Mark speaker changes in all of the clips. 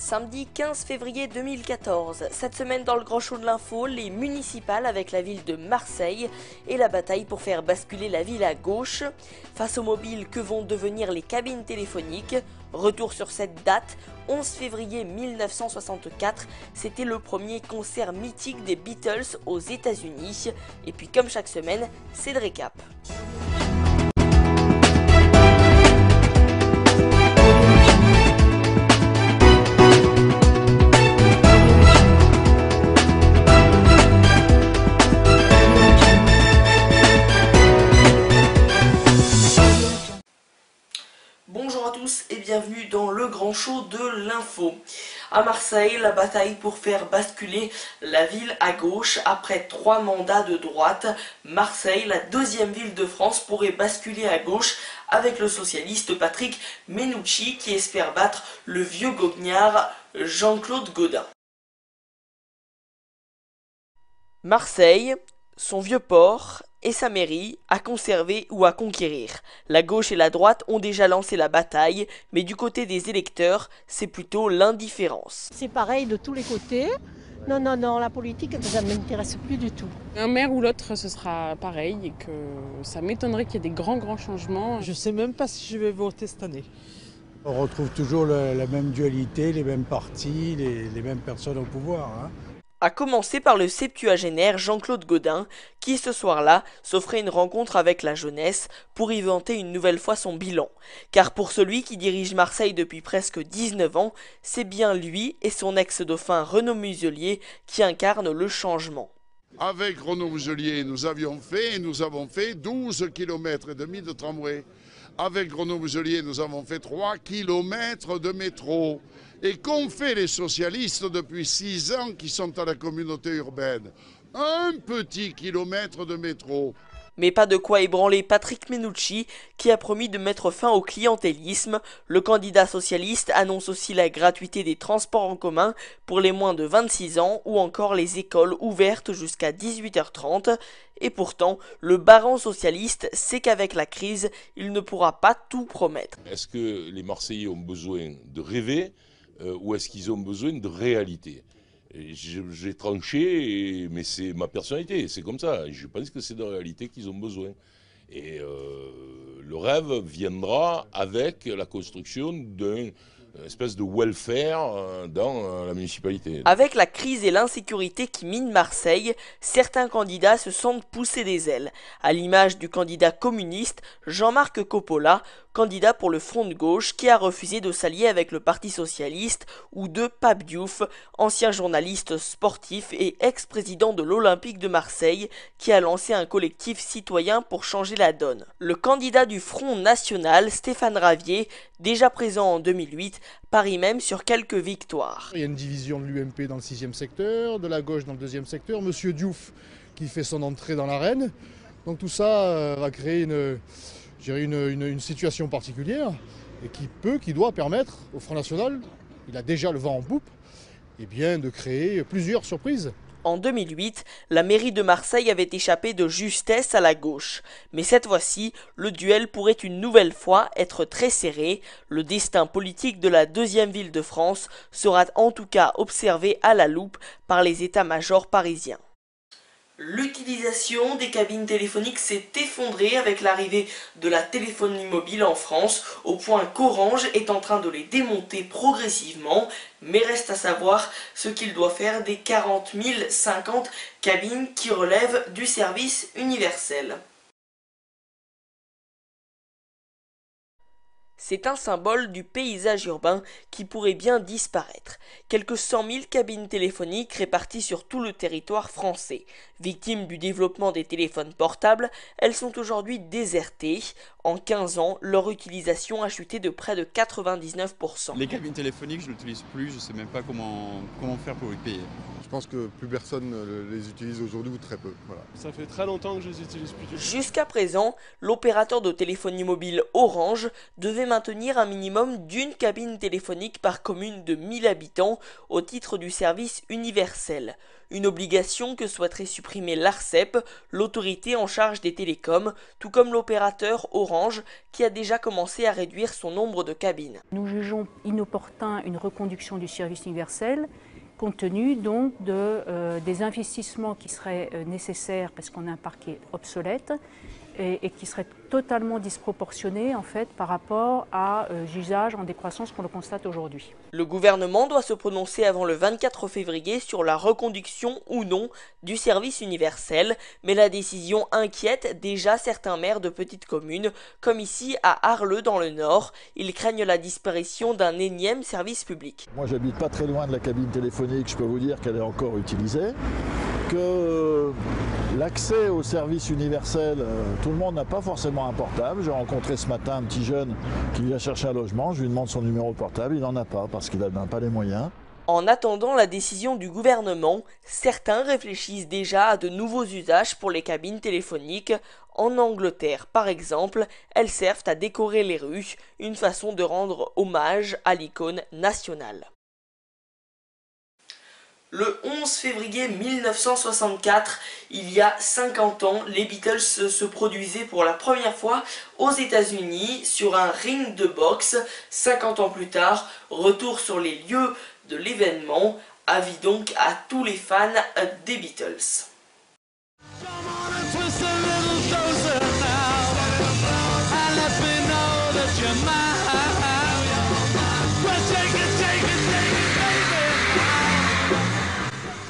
Speaker 1: Samedi 15 février 2014, cette semaine dans le Grand Show de l'info, les municipales avec la ville de Marseille et la bataille pour faire basculer la ville à gauche. Face aux mobiles, que vont devenir les cabines téléphoniques? Retour sur cette date, 11 février 1964, c'était le premier concert mythique des Beatles aux États-Unis. Et puis comme chaque semaine, c'est le récap. Bonjour à tous et bienvenue dans le Grand Show de l'info. À Marseille, la bataille pour faire basculer la ville à gauche après 3 mandats de droite. Marseille, la deuxième ville de France, pourrait basculer à gauche avec le socialiste Patrick Mennucci qui espère battre le vieux goguenard Jean-Claude Gaudin. Marseille, son vieux port et sa mairie à conserver ou à conquérir. La gauche et la droite ont déjà lancé la bataille, mais du côté des électeurs, c'est plutôt l'indifférence.
Speaker 2: C'est pareil de tous les côtés. Non, la politique, ça ne m'intéresse plus du tout.
Speaker 3: Un maire ou l'autre, ce sera pareil et que ça m'étonnerait qu'il y ait des grands changements.
Speaker 4: Je ne sais même pas si je vais voter cette année.
Speaker 5: On retrouve toujours la même dualité, les mêmes partis, les mêmes personnes au pouvoir. Hein.
Speaker 1: À commencer par le septuagénaire Jean-Claude Gaudin, qui ce soir-là s'offrait une rencontre avec la jeunesse pour y vanter une nouvelle fois son bilan. Car pour celui qui dirige Marseille depuis presque 19 ans, c'est bien lui et son ex-dauphin Renaud Muselier qui incarnent le changement.
Speaker 6: Avec Renaud Muselier, nous avons fait 12 km et demi de tramway. Avec Renaud Muselier, nous avons fait 3 km de métro. Et qu'ont fait les socialistes depuis 6 ans qui sont à la communauté urbaine? Un petit kilomètre de métro.
Speaker 1: Mais pas de quoi ébranler Patrick Mennucci qui a promis de mettre fin au clientélisme. Le candidat socialiste annonce aussi la gratuité des transports en commun pour les moins de 26 ans ou encore les écoles ouvertes jusqu'à 18h30. Et pourtant, le baron socialiste sait qu'avec la crise, il ne pourra pas tout promettre.
Speaker 7: Est-ce que les Marseillais ont besoin de rêver ou est-ce qu'ils ont besoin de réalité? J'ai tranché, mais c'est ma personnalité, c'est comme ça. Je pense que c'est de réalité qu'ils ont besoin. Et le rêve viendra avec la construction d'une espèce de welfare dans la municipalité.
Speaker 1: Avec la crise et l'insécurité qui minent Marseille, certains candidats se sentent pousser des ailes. À l'image du candidat communiste Jean-Marc Coppola, candidat pour le Front de gauche qui a refusé de s'allier avec le Parti socialiste, ou de Pape Diouf, ancien journaliste sportif et ex-président de l'Olympique de Marseille, qui a lancé un collectif citoyen pour changer la donne. Le candidat du Front national, Stéphane Ravier, déjà présent en 2008, parie même sur quelques victoires.
Speaker 8: Il y a une division de l'UMP dans le 6e secteur, de la gauche dans le 2e secteur, Monsieur Diouf qui fait son entrée dans l'arène. Donc tout ça va créer une situation particulière et qui doit permettre au Front National, il a déjà le vent en poupe, de créer plusieurs surprises.
Speaker 1: En 2008, la mairie de Marseille avait échappé de justesse à la gauche. Mais cette fois-ci, le duel pourrait une nouvelle fois être très serré. Le destin politique de la deuxième ville de France sera en tout cas observé à la loupe par les états-majors parisiens. L'utilisation des cabines téléphoniques s'est effondrée avec l'arrivée de la téléphonie mobile en France, au point qu'Orange est en train de les démonter progressivement, mais reste à savoir ce qu'il doit faire des 40 050 cabines qui relèvent du service universel. C'est un symbole du paysage urbain qui pourrait bien disparaître. Quelques 100 000 cabines téléphoniques réparties sur tout le territoire français. Victimes du développement des téléphones portables, elles sont aujourd'hui désertées. En 15 ans, leur utilisation a chuté de près de 99%.
Speaker 9: Les cabines téléphoniques, je ne l'utilise plus, je ne sais même pas comment faire pour les payer.
Speaker 10: Je pense que plus personne les utilise aujourd'hui ou très peu. Voilà.
Speaker 11: Ça fait très longtemps que je les utilise plus du tout.
Speaker 1: Jusqu'à présent, l'opérateur de téléphonie mobile Orange devait maintenir un minimum d'une cabine téléphonique par commune de 1000 habitants au titre du service universel. Une obligation que souhaiterait supprimer l'ARCEP, l'autorité en charge des télécoms, tout comme l'opérateur Orange Orange qui a déjà commencé à réduire son nombre de cabines.
Speaker 12: Nous jugeons inopportun une reconduction du service universel compte tenu donc des investissements qui seraient nécessaires parce qu'on a un parquet obsolète et qui serait totalement disproportionné en fait par rapport à l'usage en décroissance qu'on le constate aujourd'hui.
Speaker 1: Le gouvernement doit se prononcer avant le 24 février sur la reconduction ou non du service universel, mais la décision inquiète déjà certains maires de petites communes, comme ici à Arleux dans le Nord. Ils craignent la disparition d'un énième service public.
Speaker 13: Moi j'habite pas très loin de la cabine téléphonique, je peux vous dire qu'elle est encore utilisée, que l'accès au service universel, tout le monde n'a pas forcément un portable. J'ai rencontré ce matin un petit jeune qui vient chercher un logement, je lui demande son numéro de portable, il n'en a pas parce qu'il n'a pas les moyens.
Speaker 1: En attendant la décision du gouvernement, certains réfléchissent déjà à de nouveaux usages pour les cabines téléphoniques. En Angleterre, par exemple, elles servent à décorer les rues, une façon de rendre hommage à l'icône nationale. Le 11 février 1964, il y a 50 ans, les Beatles se produisaient pour la première fois aux États-Unis sur un ring de boxe. 50 ans plus tard, retour sur les lieux de l'événement. Avis donc à tous les fans des Beatles.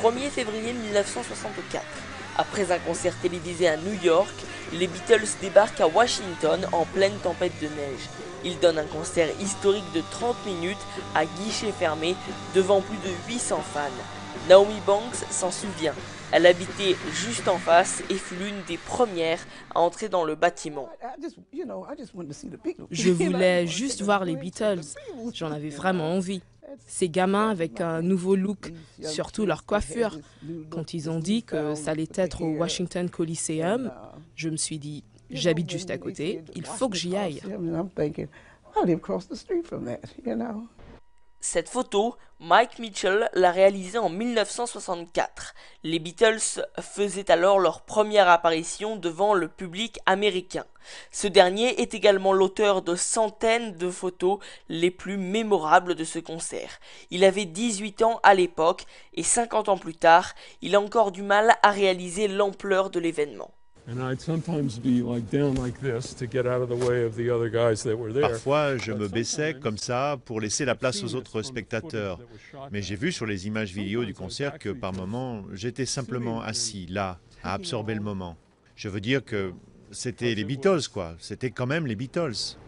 Speaker 1: « 1er février 1964. Après un concert télévisé à New York, les Beatles débarquent à Washington en pleine tempête de neige. Ils donnent un concert historique de 30 minutes à guichet fermé devant plus de 800 fans. Naomi Banks s'en souvient. Elle habitait juste en face et fut l'une des premières à entrer dans le bâtiment.
Speaker 3: Je voulais juste voir les Beatles. J'en avais vraiment envie. Ces gamins avec un nouveau look, surtout leur coiffure. Quand ils ont dit que ça allait être au Washington Coliseum, je me suis dit, j'habite juste à côté, il faut que j'y aille.
Speaker 1: Cette photo, Mike Mitchell l'a réalisée en 1964. Les Beatles faisaient alors leur première apparition devant le public américain. Ce dernier est également l'auteur de centaines de photos les plus mémorables de ce concert. Il avait 18 ans à l'époque et 50 ans plus tard, il a encore du mal à réaliser l'ampleur de l'événement.
Speaker 14: Parfois, je me baissais comme ça pour laisser la place aux autres spectateurs. Mais j'ai vu sur les images vidéo du concert que par moments, j'étais simplement assis là, à absorber le moment. Je veux dire que c'était les Beatles, quoi. C'était quand même les Beatles.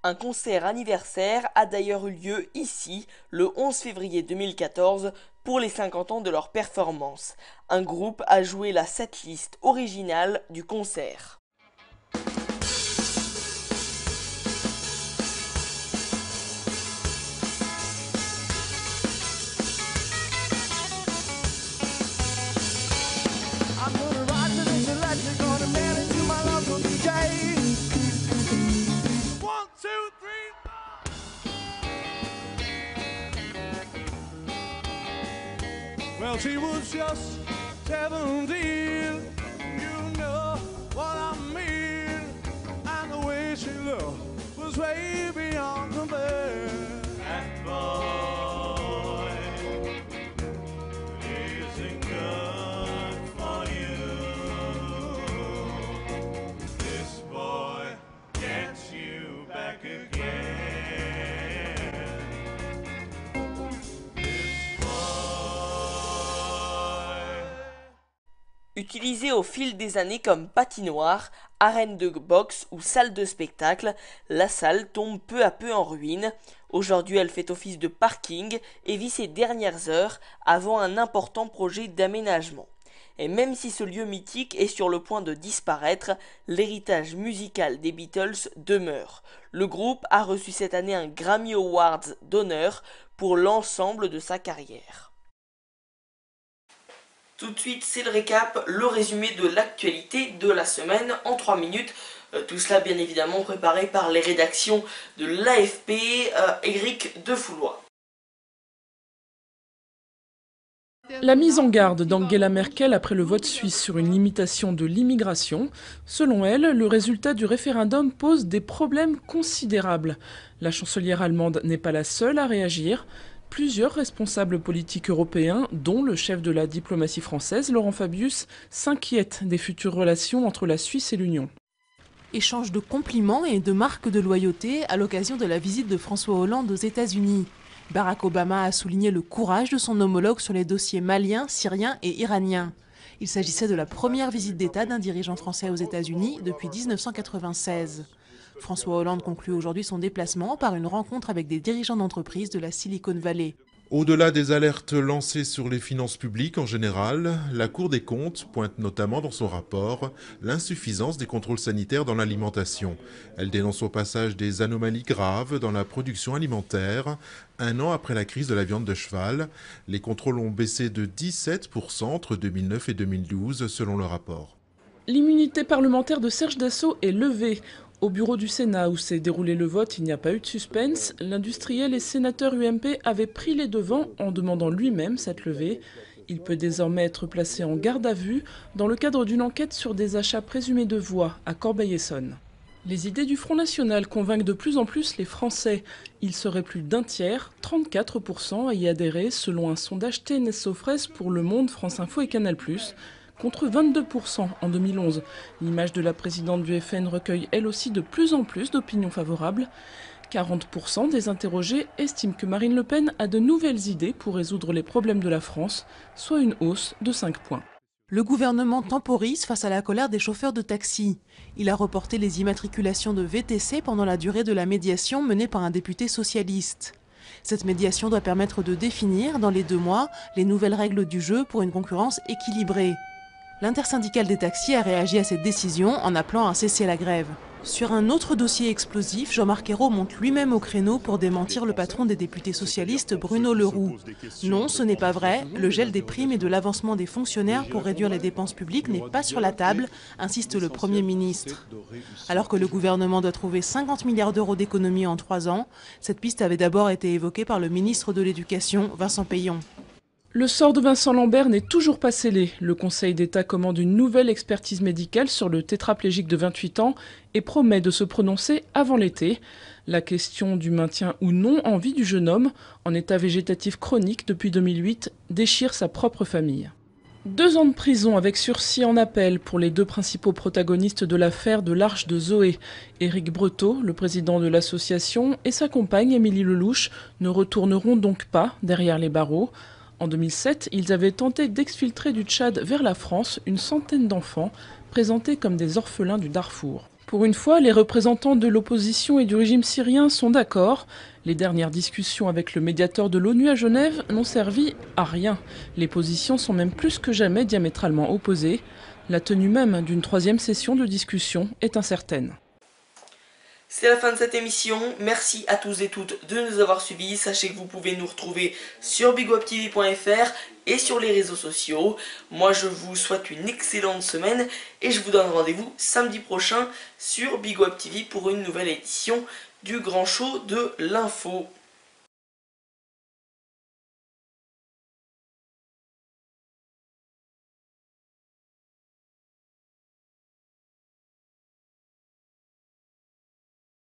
Speaker 1: Un concert anniversaire a d'ailleurs eu lieu ici, le 11 février 2014, pour les 50 ans de leur performance. Un groupe a joué la setlist originale du concert.
Speaker 15: Well, she was just 17, you know what I mean, and the way she looked was way beyond compare. That boy isn't good for you. This boy gets you back again.
Speaker 1: Utilisée au fil des années comme patinoire, arène de boxe ou salle de spectacle, la salle tombe peu à peu en ruine. Aujourd'hui, elle fait office de parking et vit ses dernières heures avant un important projet d'aménagement. Et même si ce lieu mythique est sur le point de disparaître, l'héritage musical des Beatles demeure. Le groupe a reçu cette année un Grammy Awards d'honneur pour l'ensemble de sa carrière. Tout de suite, c'est le récap, le résumé de l'actualité de la semaine en 3 minutes. Tout cela bien évidemment préparé par les rédactions de l'AFP, Éric Defoulois.
Speaker 16: La mise en garde d'Angela Merkel après le vote suisse sur une limitation de l'immigration, selon elle, le résultat du référendum pose des problèmes considérables. La chancelière allemande n'est pas la seule à réagir. Plusieurs responsables politiques européens, dont le chef de la diplomatie française, Laurent Fabius, s'inquiètent des futures relations entre la Suisse et l'Union.
Speaker 17: Échange de compliments et de marques de loyauté à l'occasion de la visite de François Hollande aux États-Unis. Barack Obama a souligné le courage de son homologue sur les dossiers maliens, syriens et iraniens. Il s'agissait de la première visite d'État d'un dirigeant français aux États-Unis depuis 1996. François Hollande conclut aujourd'hui son déplacement par une rencontre avec des dirigeants d'entreprises de la Silicon Valley.
Speaker 18: Au-delà des alertes lancées sur les finances publiques en général, la Cour des comptes pointe notamment dans son rapport l'insuffisance des contrôles sanitaires dans l'alimentation. Elle dénonce au passage des anomalies graves dans la production alimentaire. Un an après la crise de la viande de cheval, les contrôles ont baissé de 17% entre 2009 et 2012 selon le rapport.
Speaker 16: L'immunité parlementaire de Serge Dassault est levée. Au bureau du Sénat, où s'est déroulé le vote, il n'y a pas eu de suspense. L'industriel et sénateur UMP avait pris les devants en demandant lui-même cette levée. Il peut désormais être placé en garde à vue dans le cadre d'une enquête sur des achats présumés de voix à Corbeil-Essonnes. Les idées du Front National convainquent de plus en plus les Français. Il serait plus d'un tiers, 34%, à y adhérer, selon un sondage TNS-Sofres pour Le Monde, France Info et Canal+, contre 22% en 2011. L'image de la présidente du FN recueille elle aussi de plus en plus d'opinions favorables. 40% des interrogés estiment que Marine Le Pen a de nouvelles idées pour résoudre les problèmes de la France, soit une hausse de 5 points.
Speaker 17: Le gouvernement temporise face à la colère des chauffeurs de taxi. Il a reporté les immatriculations de VTC pendant la durée de la médiation menée par un député socialiste. Cette médiation doit permettre de définir, dans les 2 mois, les nouvelles règles du jeu pour une concurrence équilibrée. L'intersyndicale des taxis a réagi à cette décision en appelant à cesser la grève. Sur un autre dossier explosif, Jean-Marc Ayrault monte lui-même au créneau pour démentir le patron des députés socialistes, Bruno Le Roux. Non, ce n'est pas vrai. Le gel des primes et de l'avancement des fonctionnaires pour réduire les dépenses publiques n'est pas sur la table, insiste le Premier ministre. Alors que le gouvernement doit trouver 50 milliards d'euros d'économies en 3 ans, cette piste avait d'abord été évoquée par le ministre de l'Éducation, Vincent Peillon.
Speaker 16: Le sort de Vincent Lambert n'est toujours pas scellé. Le Conseil d'État commande une nouvelle expertise médicale sur le tétraplégique de 28 ans et promet de se prononcer avant l'été. La question du maintien ou non en vie du jeune homme, en état végétatif chronique depuis 2008, déchire sa propre famille. 2 ans de prison avec sursis en appel pour les 2 principaux protagonistes de l'affaire de l'Arche de Zoé. Éric Breteau, le président de l'association, et sa compagne Émilie Lelouch ne retourneront donc pas derrière les barreaux. En 2007, ils avaient tenté d'exfiltrer du Tchad vers la France une centaine d'enfants, présentés comme des orphelins du Darfour. Pour une fois, les représentants de l'opposition et du régime syrien sont d'accord. Les dernières discussions avec le médiateur de l'ONU à Genève n'ont servi à rien. Les positions sont même plus que jamais diamétralement opposées. La tenue même d'une 3e session de discussion est incertaine.
Speaker 1: C'est la fin de cette émission, merci à tous et toutes de nous avoir suivis, sachez que vous pouvez nous retrouver sur bigwebtv.fr et sur les réseaux sociaux. Moi je vous souhaite une excellente semaine et je vous donne rendez-vous samedi prochain sur Big Web TV pour une nouvelle édition du Grand Show de l'info.